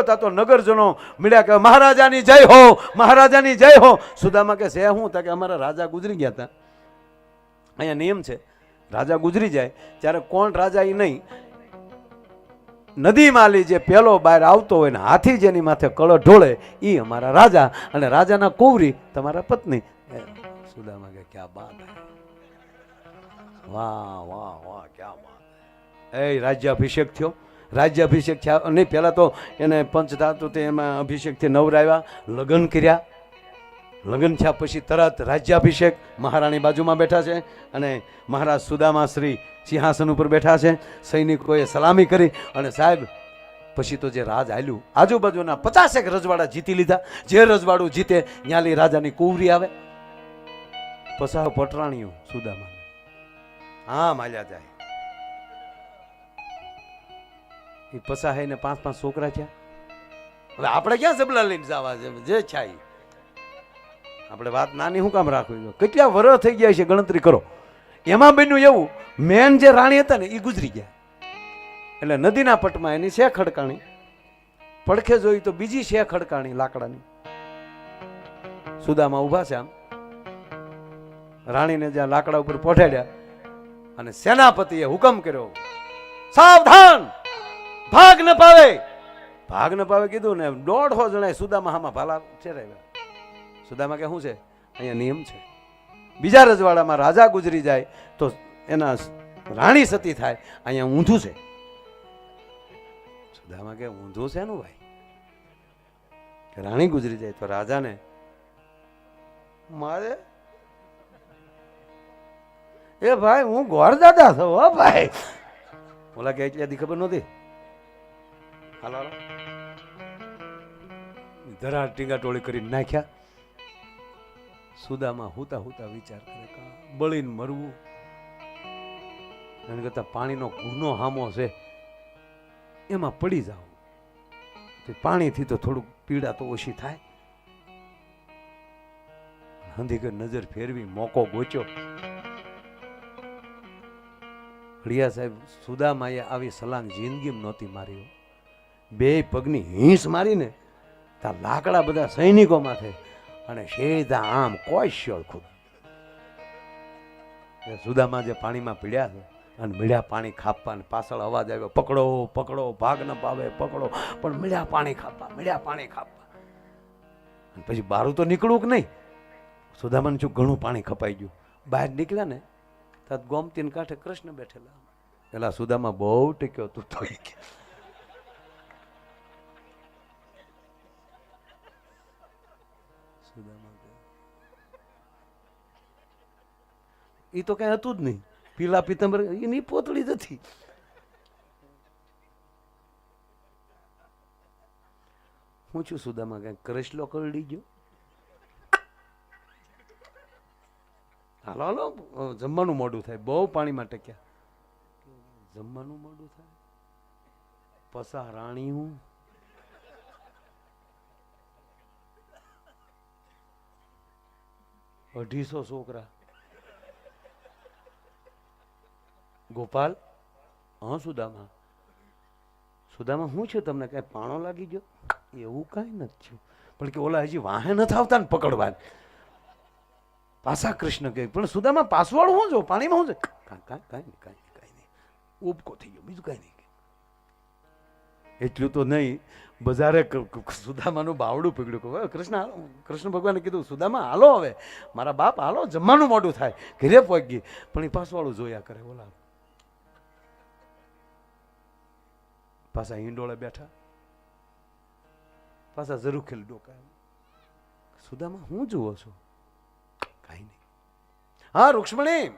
ત્યાં તો નગરજનો મળ્યા કે મહારાજાની જય હો, મહારાજાની જય હો. સુદામા કે છે હું? કે અમારા રાજા ગુજરી ગયા હતા. અહીંયા નિયમ છે, રાજા ગુજરી જાય ત્યારે કોણ રાજા એ નહીં, નદી માલી જે પેલો બહાર આવતો હોય ને હાથી જેની માથે કળો ઢોળે એ અમારા રાજા, અને રાજાના કુંવરી તમારા પત્ની. સુદામા કે ક્યાં બાત હે, વાહ વાહ વાહ ક્યાં બાત. એ રાજ્યાભિષેક થયો, રાજ્યાભિષેક થયા નહીં, પેલા તો એને પંચધાતુ તે એમાં અભિષેકથી નવરાવ્યા, લગ્ન કર્યા. લગ્ન થયા પછી તરત રાજ્યાભિષેક, મહારાણી બાજુમાં બેઠા છે અને મહારાજ સુદામા શ્રી સિંહાસન ઉપર બેઠા છે. સૈનિકોએ સલામી કરી અને સાહેબ પછી તો જે રાજ હાલ્યું, આજુબાજુના 50 રજવાડા જીતી લીધા. જે રજવાડું જીતે ન્યાલી રાજાની કુંવરી આવે. પસાહ પટરાણીઓ સુદામા હા માલ્યા જાય. એ પસાહીને 5 છોકરા થયા. હવે આપણે ક્યાં સબલા લઈને જવા છે? જે છે આપણે વાત નાની શું કામ રાખવી? કેટલા વર્ષ થઈ ગયા છે ગણતરી કરો. એમાં બન્યું એવું, મેન જે રાણી હતા ને એ ગુજરી ગયા. એટલે નદીના પટમાં એની છે ખડકાણી, પડખે જોઈ તો બીજી છે ખડકાણી લાકડાની. સુદામા ઊભા છે આમ, રાણીને જ્યાં લાકડા ઉપર પહોંચાડ્યા અને સેનાપતિએ હુકમ કર્યો, સાવધાન, ભાગ ન પાવે. ભાગ ન પાવે કીધું ને 150 જણાએ સુદામા હામાં ભાલા ચેરાવ્યા. સુદામા કે શું છે? અહીંયા નિયમ છે, બીજા રજવાડામાં રાજા ગુજરી જાય તો એના રાણી સતી થાય, અહીંયા ઊંધું છે. સુદામા કે ઊંધું છે નું ભાઈ? રાણી ગુજરી જાય તો રાજાને મારે? એ ભાઈ હું ગોર દાદા છું હો ભાઈ. ઓલા કે એટલી ખબર નહોતી. હાલો ધરા ટીંગા ટોળી કરી નાખ્યા. સુદામા હુતા હુતા વિચાર કરે, બળીને મરવું એના કરતા પાણીનો ગુનો હામો છે, એમાં પડી જાવ. પાણીથી તો થોડુંક પીડા તો ઓછી થાય. હંધીકર નજર ફેરવી મોકો ગોચ્યો. હળિયા સાહેબ, સુદામાએ આવી સલાંગ જિંદગીમાં નહોતી મારી. 2 પગની હીંસ મારીને તા લાકડા બધા સૈનિકો માથે અને સીધા આમ કોઈ શોળ ખુદ. સુદામા જે પાણીમાં પીડ્યા છે અને મળ્યા પાણી ખાપવા, અને પાછળ અવાજ આવ્યો, પકડો પકડો, ભાગ ન પાવે પકડો. પણ મળ્યા પાણી ખાપવા, મળ્યા પાણી ખાપવા. અને પછી બારું તો નીકળવું કે નહીં? સુદામાને શું ઘણું પાણી ખપાઈ ગયું. બહાર નીકળ્યા ને ત્યાં ગોમતીન કાંઠે કૃષ્ણ બેઠેલા. પેલા સુદામા બહુ ટેક્યો, તું તો એ તો કઈ હતું જ નહીં. પીલા પીતંબર એની પોતળી જ હતી. હું છું સુદામા કઈ કરસલો કરડી ગયો. હાલો હાલો જમવાનું મોડું થાય. બહુ પાણીમાં ટક્યા. જમવાનું મોડું થાય. પસા રાણી હું અઢીસો છોકરા. ગોપાલ, હા સુદામા. સુદામા શું છે તમને? કઈ પાણો લાગી ગયો? એવું કઈ નથી થયું. પણ કે ઓલા હજી વાહે નથી આવતા ને પકડવા. પાછા કૃષ્ણ કહે, પણ સુદામા પાસવાળું શું જો પાણીમાં શું છે? કાંઈ નહીં, ઉપકો થઈ ગયો, બીજું કઈ નહીં. એટલું તો નહીં, બજારે સુદામાનું બાવડું પકડ્યું. કૃષ્ણ ભગવાને કીધું, સુદામા હાલો હવે, મારા બાપ હાલો, જમવાનું મોડું થાય. ઘરે પહોંચી, પણ એ પાસવાળું જોયા કરે. ઓલા પાછા હિંડોળે બેઠા, પાછા જરૂર ખેલ ડોકા. સુદામા હું જુઓ છો? કાંઈ નહીં. હા રૂક્ષ્મણી,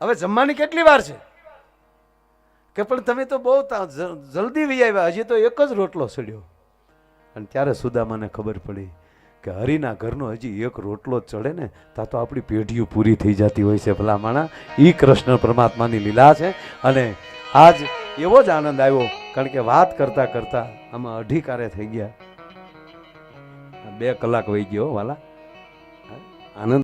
હવે જમવાની કેટલી વાર છે? કે પણ તમે તો બહુ જલ્દી વી આવ્યા, હજી તો એક જ રોટલો સડ્યો. અને ત્યારે સુદામાને ખબર પડી કે હરિના ઘરનો હજી એક રોટલો ચડે ને ત્યાં તો આપણી પેઢીઓ પૂરી થઈ જતી હોય છે. ભલા માણા, ઈ કૃષ્ણ પરમાત્માની લીલા છે. અને આજ એવો જ આનંદ આવ્યો, કારણ કે વાત કરતા કરતા આમાં 2:30 કારે થઈ ગયા. 2 કલાક વહી ગયો વાલા. આનંદ